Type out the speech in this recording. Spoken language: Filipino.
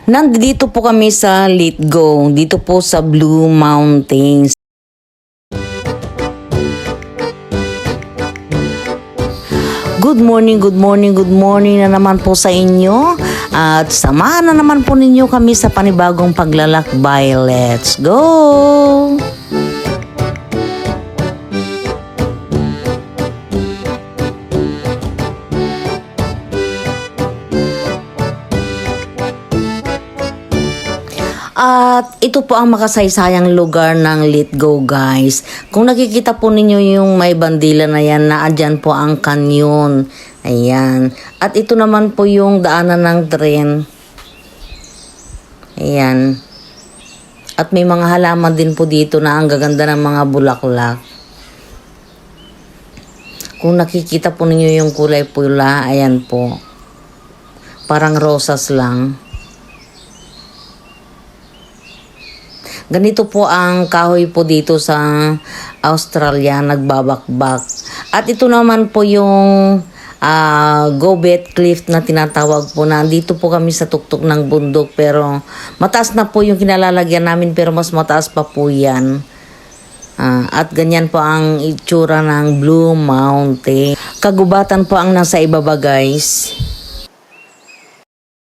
Nandito po kami sa Litgo, dito po sa Blue Mountains. Good morning, good morning, good morning na naman po sa inyo. At samahan na naman po ninyo kami sa panibagong paglalakbay. Let's go! At ito po ang makasaysayang lugar ng Litgo, guys. Kung nakikita po ninyo yung may bandila na yan, naadyan po ang kanyon. Ayan. At ito naman po yung daanan ng tren. Ayan. At may mga halaman din po dito na ang gaganda ng mga bulaklak. Kung nakikita po ninyo yung kulay pula, ayan po. Parang rosas lang. Ganito po ang kahoy po dito sa Australia, nagbabakbak. At ito naman po yung Gobet Cliff na tinatawag po. Nandito po kami sa tuktok ng bundok pero mataas na po yung kinalalagyan namin pero mas mataas pa po yan. At ganyan po ang itsura ng Blue Mountain. Kagubatan po ang nasa ibaba, guys.